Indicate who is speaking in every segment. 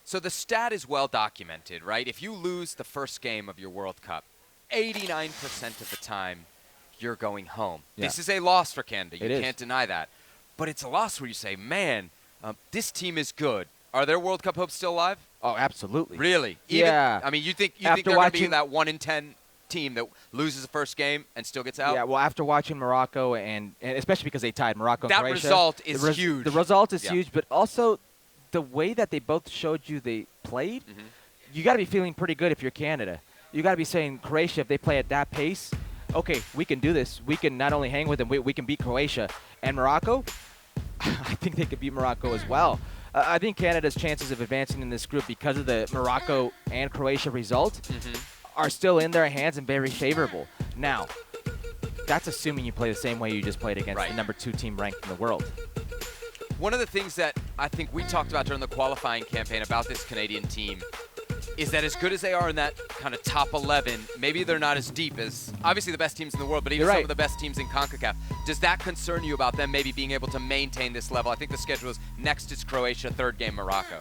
Speaker 1: So the stat is well documented, right? If you lose the first game of your World Cup, 89% of the time, you're going home.
Speaker 2: Yeah.
Speaker 1: This is a loss for Canada. You
Speaker 2: It
Speaker 1: can't
Speaker 2: is.
Speaker 1: deny that. But it's a loss where you say, man, this team is good. Are their World Cup hopes still alive?
Speaker 2: Oh, absolutely.
Speaker 1: Really?
Speaker 2: Yeah.
Speaker 1: I mean, you think
Speaker 2: After
Speaker 1: they're going to be
Speaker 2: watching-
Speaker 1: that 1 in 10 team that loses the first game and still gets out?
Speaker 2: Yeah, well, after watching Morocco, and especially because they tied Morocco and
Speaker 1: That
Speaker 2: Croatia,
Speaker 1: result is huge.
Speaker 2: The result is
Speaker 1: Yeah.
Speaker 2: huge, but also the way that they both showed you they played, you got to be feeling pretty good if you're Canada. You got to be saying, Croatia, if they play at that pace, okay, we can do this. We can not only hang with them, we can beat Croatia. And Morocco, I think they could beat Morocco as well. I think Canada's chances of advancing in this group because of the Morocco and Croatia result are still in their hands and very favorable. Now, that's assuming you play the same way you just played against the number 2 team ranked in the world.
Speaker 1: One of the things that I think we talked about during the qualifying campaign about this Canadian team is that as good as they are in that kind of top 11, maybe they're not as deep as obviously the best teams in the world, but even some of the best teteams in CONCACAF. Does that concern you about them maybe being able to maintain this level? I think the schedule is next is Croatia, third game Morocco.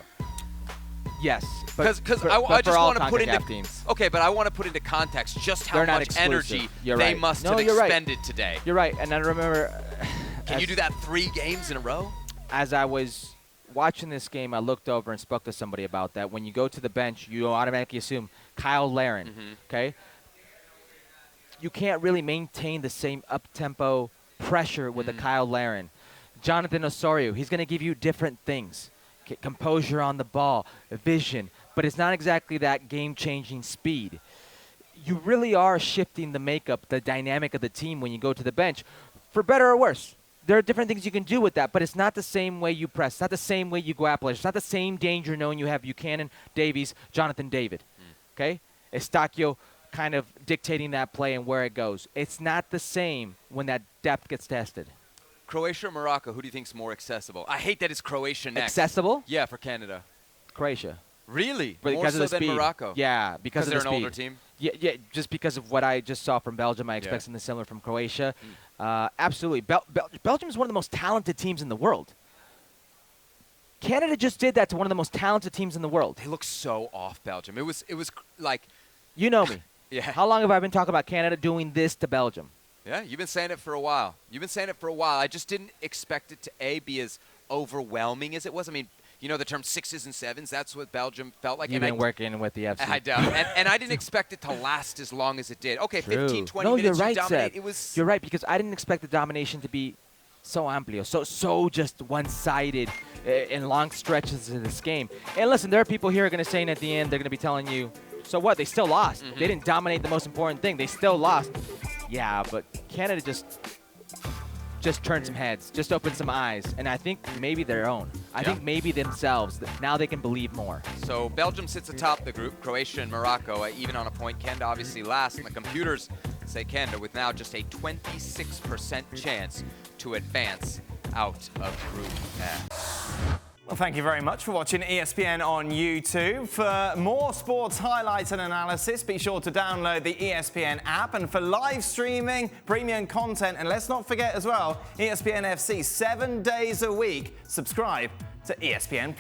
Speaker 2: Yes,
Speaker 1: because I just want to put into
Speaker 2: teams.
Speaker 1: Okay, but I want to put into context just how much energy they must have expended today.
Speaker 2: You're right, and I remember.
Speaker 1: Can you do that 3 games in a row?
Speaker 2: As I was watching this game, I looked over and spoke to somebody about that. When you go to the bench, you automatically assume Kyle Larin, okay? You can't really maintain the same up-tempo pressure with a Kyle Larin. Jonathan Osorio, he's going to give you different things. Composure on the ball, vision, but it's not exactly that game-changing speed. You really are shifting the makeup, the dynamic of the team when you go to the bench, for better or worse. There are different things you can do with that, but it's not the same way you press. It's not the same way you go out. It's not the same danger knowing you have Buchanan, Davies, Jonathan David. Okay? Estacio kind of dictating that play and where it goes. It's not the same when that depth gets tested.
Speaker 1: Croatia or Morocco, who do you think is more accessible? I hate that it's Croatia next.
Speaker 2: Accessible?
Speaker 1: Yeah, for Canada.
Speaker 2: Croatia.
Speaker 1: Really?
Speaker 2: But
Speaker 1: more
Speaker 2: because
Speaker 1: so
Speaker 2: of the speed.
Speaker 1: than Morocco?
Speaker 2: Yeah, because of the
Speaker 1: they're
Speaker 2: speed.
Speaker 1: an older team?
Speaker 2: Yeah, just because of what I just saw from Belgium, I expect something similar from Croatia. Absolutely. Belgium is one of the most talented teams in the world. Canada just did that to one of the most talented teams in the world.
Speaker 1: They look so off, Belgium. It was like...
Speaker 2: You know me.
Speaker 1: Yeah.
Speaker 2: How long have I been talking about Canada doing this to Belgium?
Speaker 1: Yeah, you've been saying it for a while. I just didn't expect it to, A, be as overwhelming as it was. I mean, you know the term 6s and 7s? That's what Belgium felt like.
Speaker 2: You've been working with the FC.
Speaker 1: I don't. and I didn't expect it to last as long as it did. Okay,
Speaker 2: True.
Speaker 1: 15, 20
Speaker 2: no,
Speaker 1: minutes
Speaker 2: you're right,
Speaker 1: you dominate.
Speaker 2: Seb.
Speaker 1: It was...
Speaker 2: You're right, because I didn't expect the domination to be so amplio, so just one-sided in long stretches of this game. And listen, there are people here who are going to say at the end, they're going to be telling you, so what? They still lost. They didn't dominate the most important thing. They still lost. Yeah, but Canada just turned some heads, just opened some eyes, and I think maybe their own. I think maybe themselves. Now they can believe more.
Speaker 1: So Belgium sits atop the group, Croatia and Morocco even on a point. Canada obviously last, and the computers say Canada with now just a 26% chance to advance out of Group F.
Speaker 3: Well, thank you very much for watching ESPN on YouTube. For more sports highlights and analysis, be sure to download the ESPN app. And for live streaming, premium content, and let's not forget as well, ESPN FC 7 days a week. Subscribe to ESPN+.